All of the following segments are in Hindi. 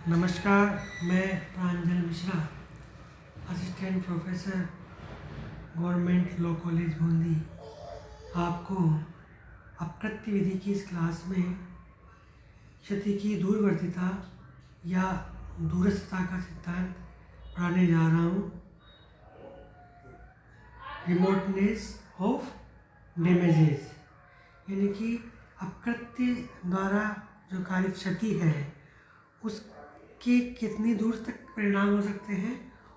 नमस्कार, मैं Pranjal Mishra, assistant professor, government law college Bundi, आपको अपकृत्य विधि की इस क्लास में क्षति की दूरवर्तीता या दूरस्थता का सिद्धांत पढ़ाने जा रहा हूँ। रिमोटनेस ऑफ डैमेजेस, यानी कि अपकृत्य द्वारा जो कार्य क्षति है उसके कितनी दूर तक परिणाम हो सकते हैं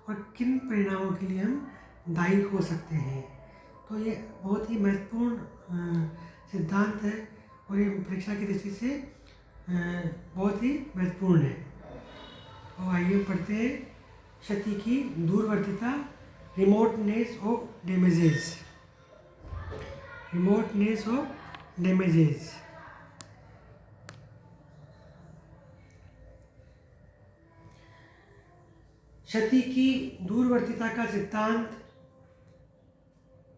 और किन परिणामों के लिए हम दायी हो सकते हैं। तो ये बहुत ही महत्वपूर्ण सिद्धांत है और ये परीक्षा की दृष्टि से बहुत ही महत्वपूर्ण है। तो आइए पढ़ते हैं क्षति की दूरवर्तीता, remoteness of damages. Remoteness of damages. क्षति की दूरवर्तीता का सिद्धांत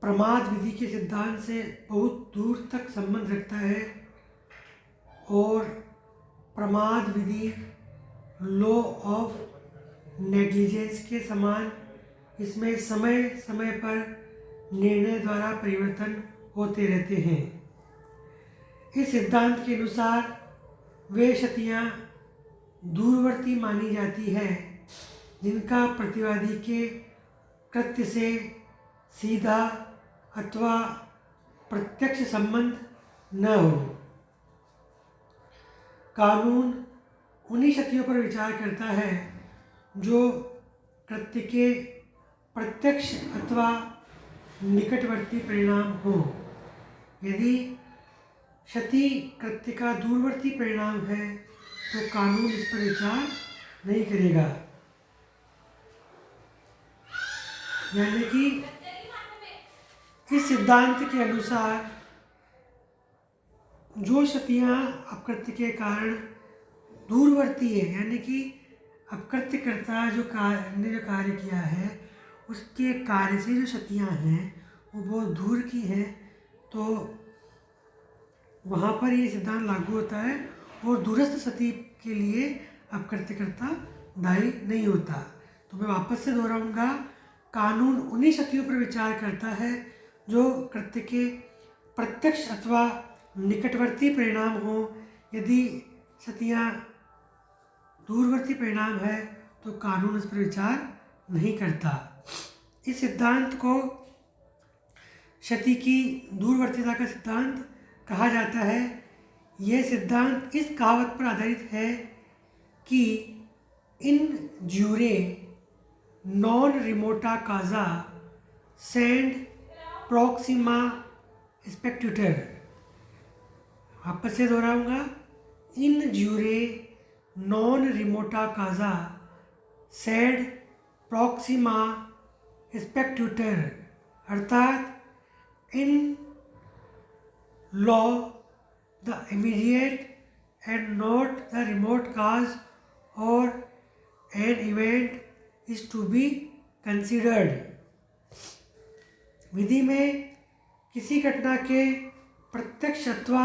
प्रमाद विधि के सिद्धांत से बहुत दूर तक संबंध रखता है और प्रमाद विधि लॉ ऑफ नेग्लिजेंस के समान इसमें समय समय पर निर्णय द्वारा परिवर्तन होते रहते हैं। इस सिद्धांत के अनुसार वे क्षतियाँ दूरवर्ती मानी जाती है जिनका प्रतिवादी के कृत्य से सीधा अथवा प्रत्यक्ष संबंध न हो। कानून उन्हीं क्षतियों पर विचार करता है जो कृत्य के प्रत्यक्ष अथवा निकटवर्ती परिणाम हो। यदि क्षति कृत्य का दूरवर्ती परिणाम है तो कानून इस पर विचार नहीं करेगा। यानी कि इस सिद्धांत के अनुसार जो क्षतियाँ अपकृत्य के कारण दूरवर्ती है, यानी कि अपकृत्यकर्ता जो कार्य किया है उसके कार्य से जो क्षतियाँ हैं वो बहुत दूर की हैं, तो वहाँ पर ये सिद्धांत लागू होता है और दूरस्थ क्षति के लिए अपकृत्यकर्ता दायी नहीं होता। तो मैं वापस से दोहराऊंगा, कानून उन्हीं क्षतियों पर विचार करता है जो कृत्य के प्रत्यक्ष अथवा निकटवर्ती परिणाम हो। यदि क्षतियाँ दूरवर्ती परिणाम है तो कानून इस पर विचार नहीं करता। इस सिद्धांत को क्षति की दूरवर्तीता का सिद्धांत कहा जाता है। यह सिद्धांत इस कहावत पर आधारित है कि इन ज्यूरे नॉन रिमोटा काजा सेंड प्रॉक्सिमा स्पेक्ट्यूटर। वापस से दोहराऊंगा, इन ज्यूरे नॉन रिमोटा काजा सेड प्रॉक्सिमा स्पेक्ट्यूटर, अर्थात in law the immediate and not the remote cause और an event is to be considered। विधि में किसी घटना के प्रत्यक्ष अथवा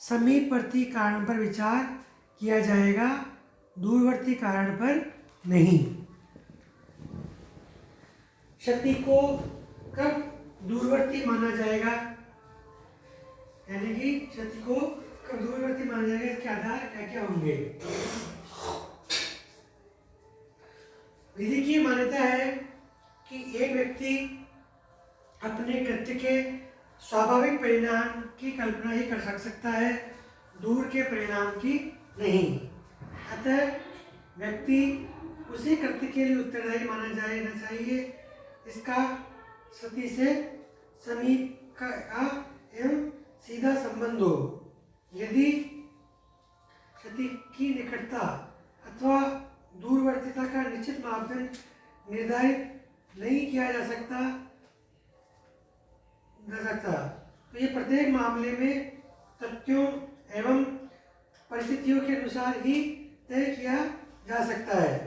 समीपवर्ती कारण पर विचार किया जाएगा, दूरवर्ती कारण पर नहीं। क्षति को कब दूरवर्ती माना जाएगा, यानी कि क्षति को कब दूरवर्ती माना जाएगा, इसके आधार क्या क्या होंगे। विधि की मान्यता है कि एक व्यक्ति अपने कृत्य के स्वाभाविक परिणाम की कल्पना ही कर सकता है, दूर के परिणाम की नहीं। अतः व्यक्ति उसी कृत्य के लिए उत्तरदायी माना जाना चाहिए इसका क्षति से समीप का एवं सीधा संबंध हो। यदि क्षति की निकटता अथवा दूरवर्तीता का निश्चित मापदंड निर्धारित नहीं किया जा सकता तो ये प्रत्येक मामले में तथ्यों एवं परिस्थितियों के अनुसार ही तय किया जा सकता है।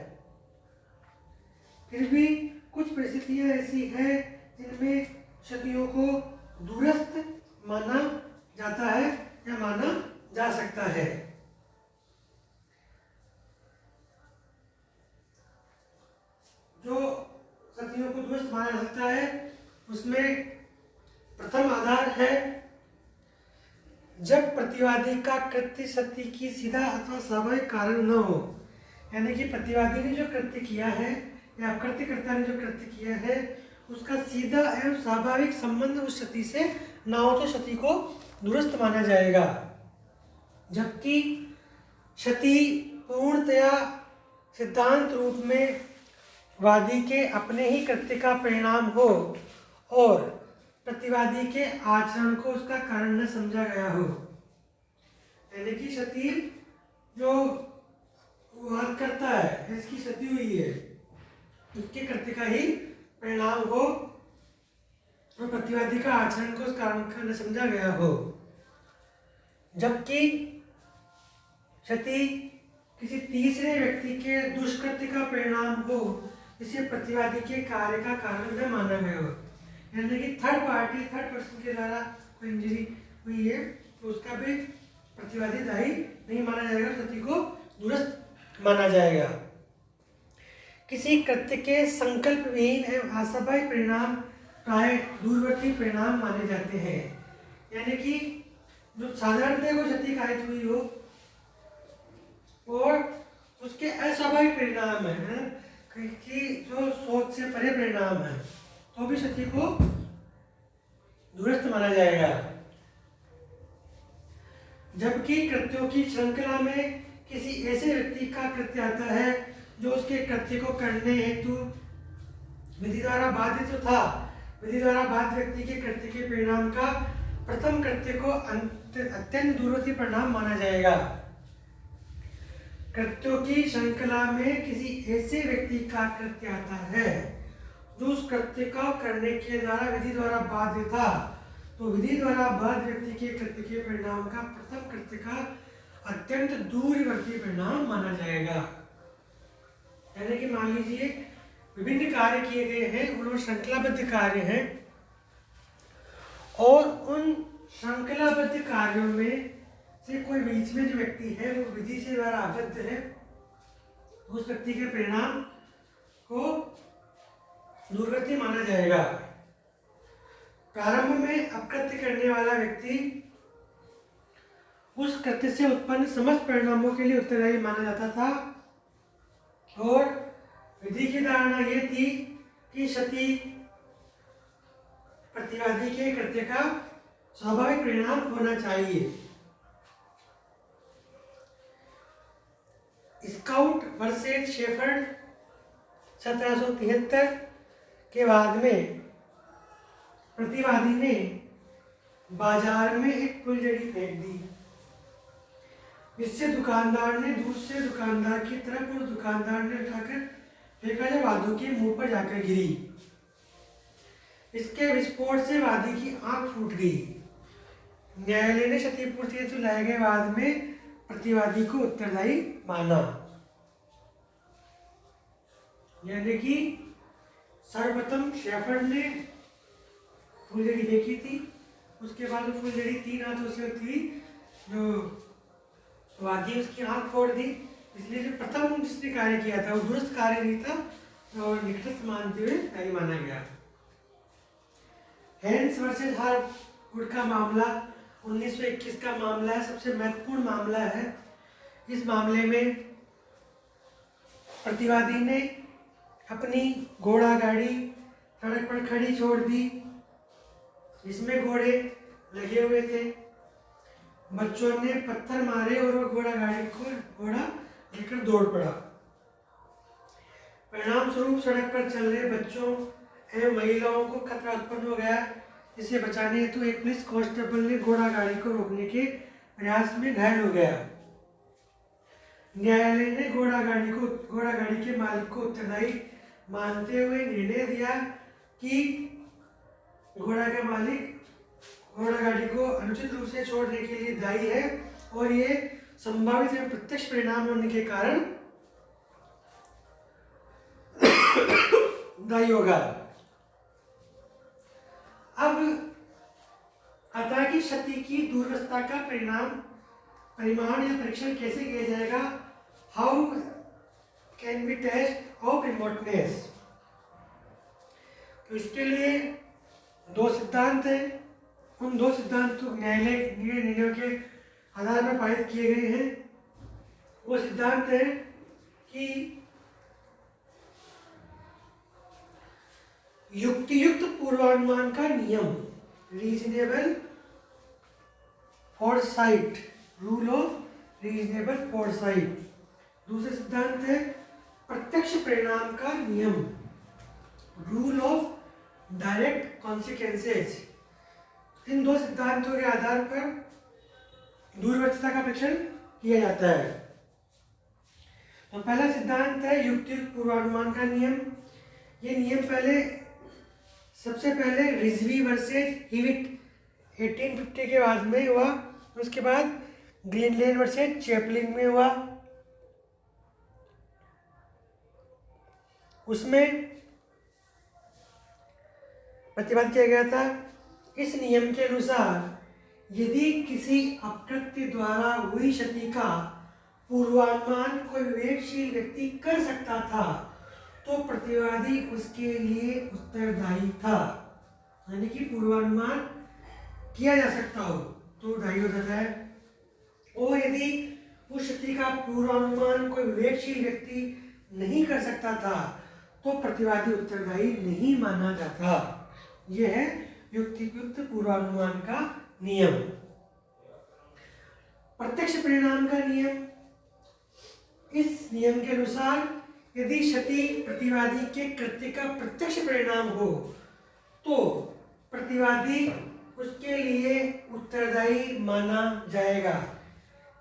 फिर भी कुछ परिस्थितियां ऐसी हैं जिनमें क्षतियों को दूरस्थ माना जाता है या माना जा सकता है। जो सतियों को दुरुस्त माना जा सकता है उसमें प्रथम आधार है जब प्रतिवादी का कृत्य सती की सीधा अथवा स्वाभाविक कारण न हो, यानी कि प्रतिवादी ने जो कृत्य किया है या कृत्यकर्ता ने जो कृत्य किया है उसका सीधा एवं स्वाभाविक संबंध उस सती से न हो तो सती को दुरुस्त माना जाएगा। जबकि सती पूर्णतया सिद्धांत रूप में वादी के अपने ही कृत्य का परिणाम हो और प्रतिवादी के आचरण को उसका कारण न समझा गया हो, यानी कि सती जो वाद करता है इसकी सती हुई है उसके कृत्य का ही परिणाम हो और प्रतिवादी का आचरण को उस कारण का न समझा गया हो। जबकि सती किसी तीसरे व्यक्ति के दुष्कृत्य का परिणाम हो इसे प्रतिवादी के कार्य का कारण न माना गया हो, यानी कि थर्ड पर्सन के द्वारा कोई इंजरी हुई है तो उसका भी प्रतिवादी दायी नहीं माना जाएगा, सती को दुरुस्त माना जाएगा। किसी कृत्य के संकल्प विहीन एवं अस्वाभाविक परिणाम प्राय दूरवर्ती परिणाम माने जाते हैं, यानी कि जो साधारणतः कोई सती कारित हुई हो और उसके अस्वाभाविक परिणाम है कि जो सोच से परे परिणाम है तो भी सती को दुरुस्त माना जाएगा। जबकि कृत्यों की श्रृंखला में किसी ऐसे व्यक्ति का कृत्य आता है जो उसके कृत्य को करने हेतु विधि द्वारा बाध्य तो था, विधि द्वारा बाध्य व्यक्ति के कृत्य के परिणाम का प्रथम कृत्य को अत्यंत दूरवर्ती परिणाम माना जाएगा। कृत्यों की श्रृंखला में किसी ऐसे व्यक्ति का कृत्य आता है जो उस कृत्य का करने के द्वारा विधि द्वारा बाध्य था, तो विधि द्वारा बाध्य व्यक्ति के कृत्य के परिणाम का प्रथम कृत्य का अत्यंत दूरवर्ती परिणाम माना जाएगा। यानी कि मान लीजिए विभिन्न कार्य किए गए हैं, उन्होंने श्रृंखलाबद्ध कार्य हैं और उन श्रृंखलाबद्ध कार्यों में से कोई बीच में जो व्यक्ति है वो विधि से द्वारा आबद्ध है, उस व्यक्ति के परिणाम को दूरवर्ती माना जाएगा। प्रारंभ में अकृत्य करने वाला व्यक्ति उस कृत्य से उत्पन्न समस्त परिणामों के लिए उत्तरदायी माना जाता था और विधि की धारणा यह थी कि सती प्रतिवादी के कृत्य का स्वाभाविक परिणाम होना चाहिए। स्काउट वर्सेस शेफर्ड 1773 के बाद में प्रतिवादी ने बाजार में एक फुलझड़ी फेंक दी, जिससे दुकानदार ने दूसरे दुकानदार की तरफ और दुकानदार ने उठाकर फेंका जो वादी के मुंह पर जाकर गिरी। इसके विस्फोट से वादी की आंख फूट गई। न्यायालय ने क्षतिपूर्ति हेतु लाए गए वाद में प्रतिवादी को उत्तरदायी माना, यानी कि सर्वप्रथम शेफर्ड ने फुलझड़ी फेंकी थी, उसके बाद वो फुलझड़ी 3 हाथों से थी जो वादी उसकी आंख फोड़ दी, इसलिए जो प्रथम जिसने कार्य किया था वो दुरुस्त कार्य नहीं था और निकटस्थ मानते हुए दायी माना गया। हेन्स वर्सेस हार्वुड का मामला 1921 का मामला है, सबसे महत्वपूर्ण मामला है। इस मामले में प्रतिवादी ने अपनी घोड़ा गाड़ी सड़क पर खड़ी छोड़ दी, जिसमें घोड़े लगे हुए थे। बच्चों ने पत्थर मारे और वो घोड़ा लेकर दौड़ पड़ा। परिणाम स्वरूप सड़क पर चल रहे बच्चों एवं महिलाओं को खतरा उत्पन्न हो गया, जिसे बचाने हेतु एक पुलिस कांस्टेबल ने घोड़ा गाड़ी को रोकने के प्रयास में घायल हो गया। न्यायालय ने घोड़ा गाड़ी के मालिक को उत्तरदायी मानते हुए निर्णय दिया कि घोड़ा का मालिक घोड़ा गाड़ी को अनुचित रूप से छोड़ने के लिए दायी है और ये संभावित एवं प्रत्यक्ष परिणाम होने के कारण दायी होगा। अब आता है कि सती की दूरवस्था का परिमाण या परीक्षण कैसे किया जाएगा। How can be test of remoteness. तो इसके लिए दो सिद्धांत हैं, उन दो सिद्धांतों न्यायालय निर्णयों के आधार पर पारित किए गए हैं। वो सिद्धांत है कि युक्तियुक्त पूर्वानुमान का नियम, reasonable Forsyte, rule of reasonable Forsyte. दूसरा सिद्धांत है प्रत्यक्ष परिणाम का नियम, रूल ऑफ डायरेक्ट कॉन्सिक्वेंसेस। इन दो सिद्धांतों के आधार पर दूरवर्तीता का परीक्षण किया जाता है। तो पहला सिद्धांत है युक्तियुक्त पूर्वानुमान का नियम। ये नियम सबसे पहले रिजवी वर्सेस हीविट 1850 के बाद में हुआ, उसके बाद ग्रीनलैंड वर्सेस चैपलिन में हुआ। उसमें प्रतिपादित किया गया था, इस नियम के अनुसार यदि किसी अपकृत्य द्वारा हुई क्षति का पूर्वानुमान कोई विवेकशील व्यक्ति कर सकता था तो प्रतिवादी उसके लिए उत्तरदायी था। यानी कि पूर्वानुमान किया जा सकता हो तो दायी हो जाता है, और यदि उस क्षति का पूर्वानुमान कोई विवेकशील व्यक्ति नहीं कर सकता था तो प्रतिवादी उत्तरदायी नहीं माना जाता। यह है युक्तियुक्त पूर्वानुमान का नियम। प्रत्यक्ष परिणाम का नियम, इस नियम के अनुसार यदि क्षति प्रतिवादी के कृत्य का प्रत्यक्ष परिणाम हो तो प्रतिवादी उसके लिए उत्तरदायी माना जाएगा।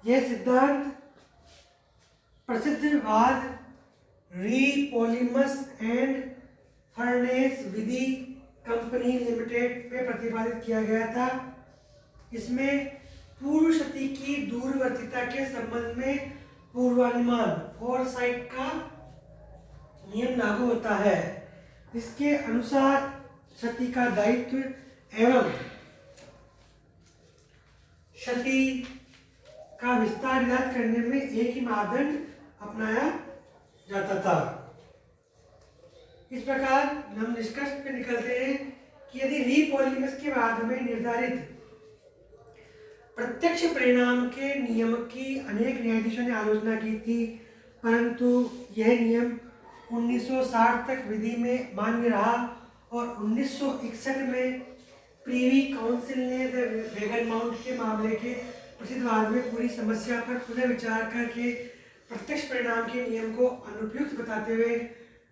यह सिद्धांत प्रसिद्ध वाद Re Polemis and Furness Withy Company Limited में प्रतिपादित किया गया था। इसमें पूर्व क्षति की दूरवर्तीता के संबंध में पूर्वानुमान फॉरसाइट का नियम लागू होता है। इसके अनुसार क्षति का दायित्व एवं क्षति का विस्तार ज्ञात करने में एक ही मापदंड अपनाया जाता था। इस प्रकार हम निष्कर्ष पे निकलते हैं कि यदि रीपॉलीमस के बाद में निर्धारित प्रत्यक्ष परिणाम के नियम की अनेक न्यायाधीशों ने आलोचना की थी, परंतु यह नियम 1960 तक विधि में मान्य रहा और 1961 में प्रीवी काउंसिल ने द वेगन माउंट के मामले के प्रसिद्ध वाद में पूरी समस्या पर पुनः विचार करके प्रत्यक्ष परिणाम के नियम को अनुपयुक्त बताते हुए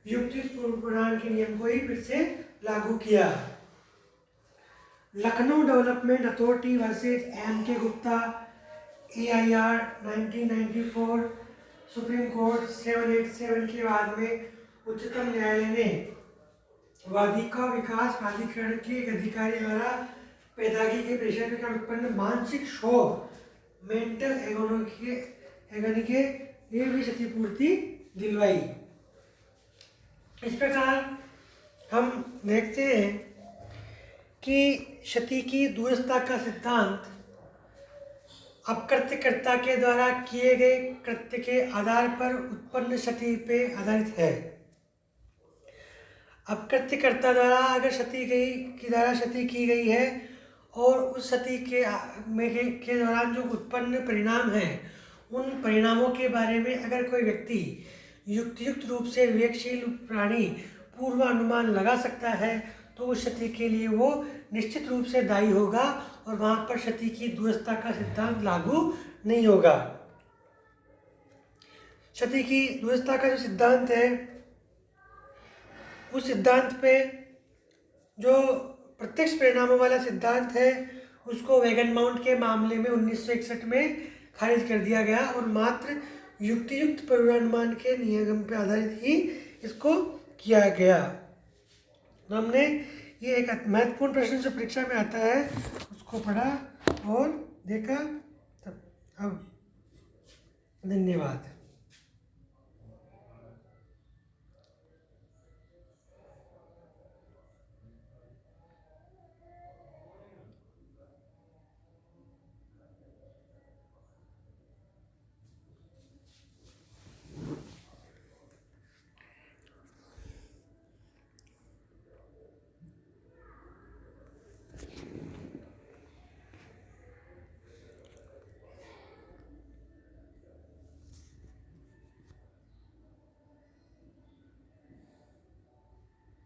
युक्तियुक्त पूर्वानुमान के नियम को ही फिर से लागू किया। Lucknow development authority versus M K Gupta AIR 1994 supreme court 787 के बाद में उच्चतम न्यायालय ने वादी का विकास प्राधिकरण के एक अधिकारी द्वारा पैदागी के प्रेशर के कारण उत्पन्न मानसिक क्षोभ मेंटल एगोनी के लिए भी क्षतिपूर्ति दिलवाई। इस प्रकार हम देखते हैं कि क्षति की दूरस्थता का सिद्धांत अपकृत्यकर्ता के द्वारा किए गए कृत्य के आधार पर उत्पन्न क्षति पे आधारित है। अपकृत्यकर्ता द्वारा अगर क्षति की गई है और उस क्षति के दौरान जो उत्पन्न परिणाम है, उन परिणामों के बारे में अगर कोई व्यक्ति युक्तियुक्त रूप से विवेकशील प्राणी पूर्वानुमान लगा सकता है तो उस क्षति के लिए वो निश्चित रूप से दायी होगा और वहाँ पर क्षति की दूरस्थता का सिद्धांत लागू नहीं होगा। क्षति की दूरस्थता का जो सिद्धांत है, उस सिद्धांत पे जो प्रत्यक्ष परिणामों वाला सिद्धांत है उसको वेगन माउंट के मामले में 1961 में खारिज कर दिया गया और मात्र युक्तियुक्त पूर्वानुमान के नियम पर आधारित ही इसको किया गया। तो हमने ये एक महत्वपूर्ण प्रश्न जो परीक्षा में आता है उसको पढ़ा और देखा। अब धन्यवाद।